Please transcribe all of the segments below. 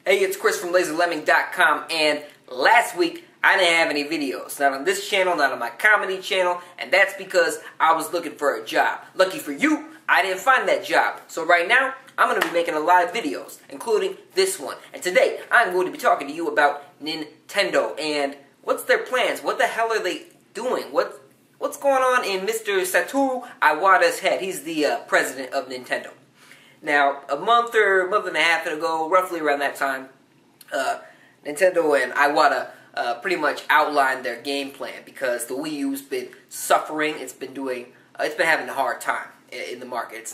Hey, it's Chris from LaserLemming.com, and last week I didn't have any videos. Not on this channel, not on my comedy channel, and that's because I was looking for a job. Lucky for you, I didn't find that job. So right now, I'm going to be making a lot of videos, including this one. And today, I'm going to be talking to you about Nintendo and what's their plans? What the hell are they doing? What's going on in Mr. Satoru Iwata's head? He's the president of Nintendo. Now, a month and a half ago, roughly around that time, Nintendo and Iwata pretty much outlined their game plan because the Wii U's been suffering. It's been having a hard time in the market.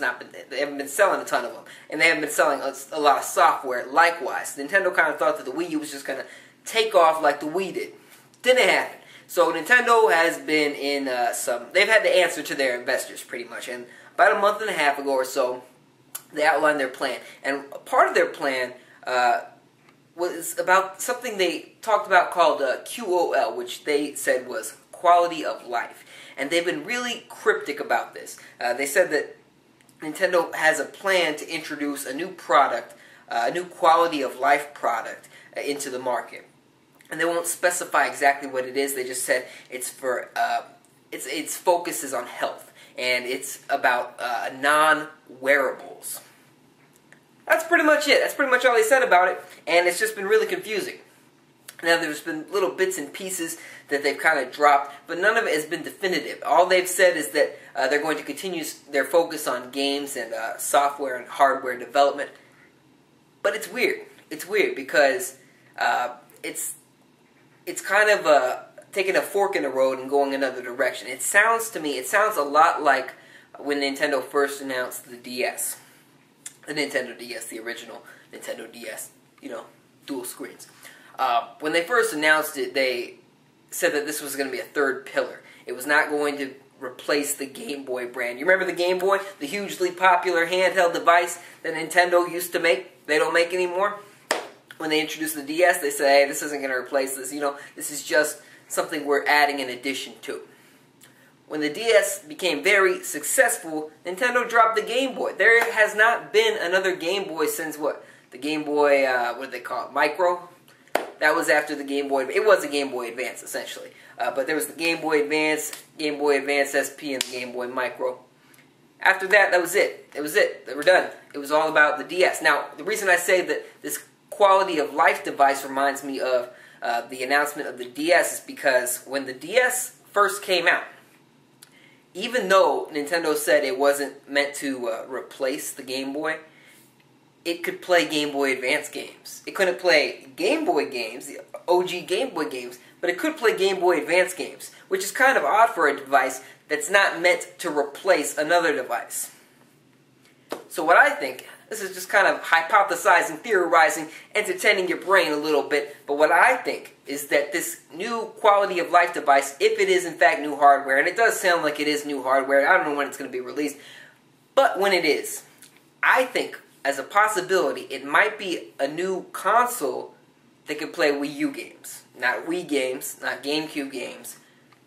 They haven't been selling a ton of them, and they haven't been selling a lot of software. Likewise, Nintendo kind of thought that the Wii U was just gonna take off like the Wii did. Didn't happen. So Nintendo has been in they've had to answer to their investors pretty much, and about a month and a half ago or so, they outlined their plan. And part of their plan was about something they talked about called QOL, which they said was quality of life. And they've been really cryptic about this. They said that Nintendo has a plan to introduce a new product, a new quality of life product into the market. And they won't specify exactly what it is. They just said it's for its focus is on health, and it's about non-wearables. That's pretty much it. That's pretty much all they said about it, and it's just been really confusing. Now, there's been little bits and pieces that they've kind of dropped, but none of it has been definitive. All they've said is that they're going to continue their focus on games and software and hardware development. But it's weird. It's weird because it's kind of taking a fork in the road and going another direction. It sounds a lot like when Nintendo first announced the DS. The Nintendo DS, the original Nintendo DS, dual screens. When they first announced it, they said that this was going to be a third pillar. It was not going to replace the Game Boy brand. You remember the Game Boy? The hugely popular handheld device that Nintendo used to make? They don't make anymore? When they introduced the DS, they said, hey, this isn't going to replace this. This is just something we're adding an addition to. When the DS became very successful, Nintendo dropped the Game Boy. There has not been another Game Boy since what? The Game Boy, what did they call it? Micro? That was after the Game Boy. It was a Game Boy Advance, essentially. But there was the Game Boy Advance SP, and the Game Boy Micro. After that, that was it. It was it. They were done. It was all about the DS. Now, the reason I say that this quality of life device reminds me of the announcement of the DS is because when the DS first came out, even though Nintendo said it wasn't meant to replace the Game Boy, it could play Game Boy Advance games. It couldn't play Game Boy games, the OG Game Boy games, but it could play Game Boy Advance games, which is kind of odd for a device that's not meant to replace another device. So what I think, this is just kind of hypothesizing, theorizing, entertaining your brain a little bit, but what I think is that this new quality of life device, if it is in fact new hardware, and it does sound like it is new hardware, I don't know when it's going to be released, but when it is, I think, as a possibility, it might be a new console that could play Wii U games. Not Wii games, not GameCube games,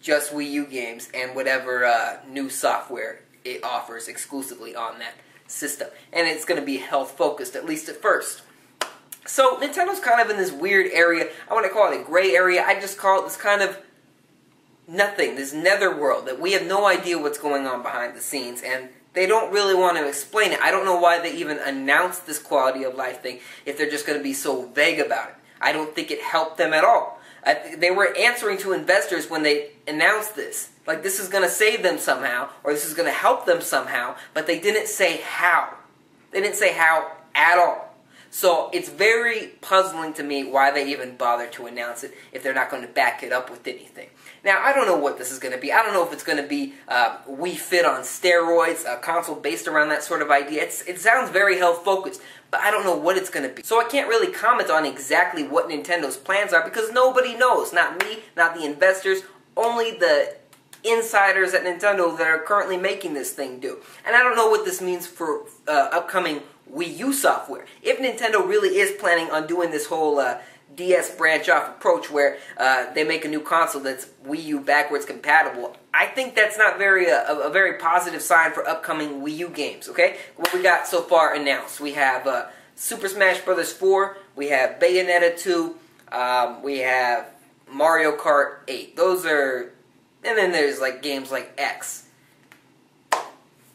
just Wii U games, and whatever new software it offers exclusively on that system. And it's going to be health-focused, at least at first. So, Nintendo's kind of in this weird area. I want to call it a gray area. I just call it this kind of nothing, this netherworld, that we have no idea what's going on behind the scenes, and they don't really want to explain it. I don't know why they even announced this quality of life thing if they're just going to be so vague about it. I don't think it helped them at all. They were answering to investors when they announced this. Like, this is going to save them somehow, or this is going to help them somehow, but they didn't say how. They didn't say how at all. So it's very puzzling to me why they even bothered to announce it if they're not going to back it up with anything. Now, I don't know what this is going to be. I don't know if it's going to be Wii Fit on steroids, a console based around that sort of idea. It sounds very health-focused, but I don't know what it's going to be. So I can't really comment on exactly what Nintendo's plans are because nobody knows. Not me, not the investors, only the insiders at Nintendo that are currently making this thing do. And I don't know what this means for upcoming Wii U software. If Nintendo really is planning on doing this whole DS branch-off approach where they make a new console that's Wii U backwards compatible, I think that's not a very positive sign for upcoming Wii U games, okay? What we got so far announced, we have Super Smash Bros. 4, We have Bayonetta 2. We have Mario Kart 8. Those are... And then there's like games like X.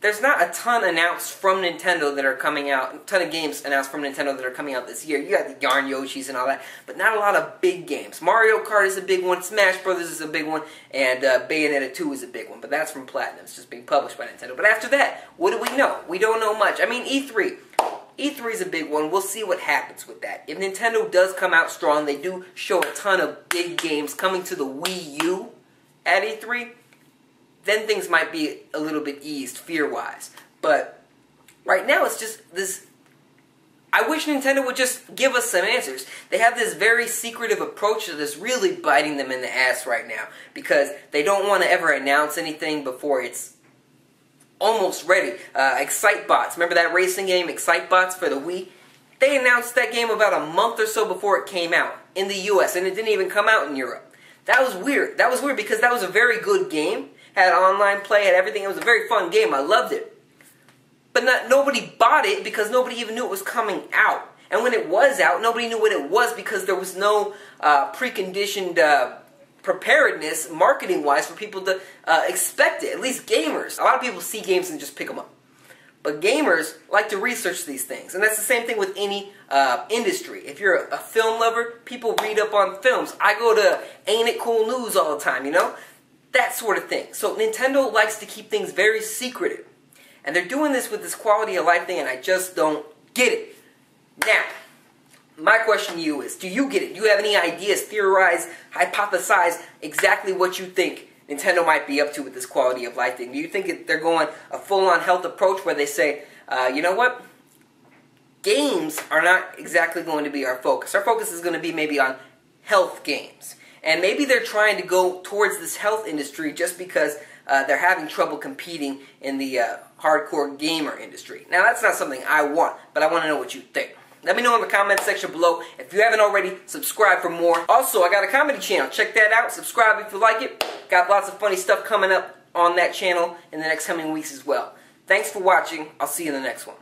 There's not a ton announced from Nintendo that are coming out, a ton of games announced from Nintendo that are coming out this year. You got the Yarn Yoshis and all that, but not a lot of big games. Mario Kart is a big one, Smash Brothers is a big one, and Bayonetta 2 is a big one, but that's from Platinum. It's just being published by Nintendo. But after that, what do we know? We don't know much. I mean, E3. E3 is a big one. We'll see what happens with that. If Nintendo does come out strong, they do show a ton of big games coming to the Wii U at E3, then things might be a little bit eased fear-wise. But right now it's just this... I wish Nintendo would just give us some answers. They have this very secretive approach to this, really biting them in the ass right now, because they don't want to ever announce anything before it's almost ready. Excitebots, remember that racing game, Excitebots for the Wii? They announced that game about a month or so before it came out in the US, and it didn't even come out in Europe. That was weird. That was weird because that was a very good game. Had online play, had everything. It was a very fun game. I loved it. But nobody bought it because nobody even knew it was coming out. And when it was out, nobody knew what it was because there was no preconditioned preparedness, marketing-wise, for people to expect it. At least gamers. A lot of people see games and just pick them up. But gamers like to research these things. And that's the same thing with any industry. If you're a film lover, people read up on films. I go to Ain't It Cool News all the time, you know? That sort of thing. So Nintendo likes to keep things very secretive. And they're doing this with this quality of life thing, and I just don't get it. Now, my question to you is, do you get it? Do you have any ideas, theorize, hypothesize exactly what you think Nintendo might be up to with this quality of life thing? Do you think they're going a full-on health approach where they say, you know what? Games are not exactly going to be our focus. Our focus is going to be maybe on health games. And maybe they're trying to go towards this health industry just because they're having trouble competing in the hardcore gamer industry. Now, that's not something I want, but I want to know what you think. Let me know in the comment section below. If you haven't already, subscribe for more. Also, I got a comedy channel. Check that out. Subscribe if you like it. Got lots of funny stuff coming up on that channel in the next coming weeks as well. Thanks for watching. I'll see you in the next one.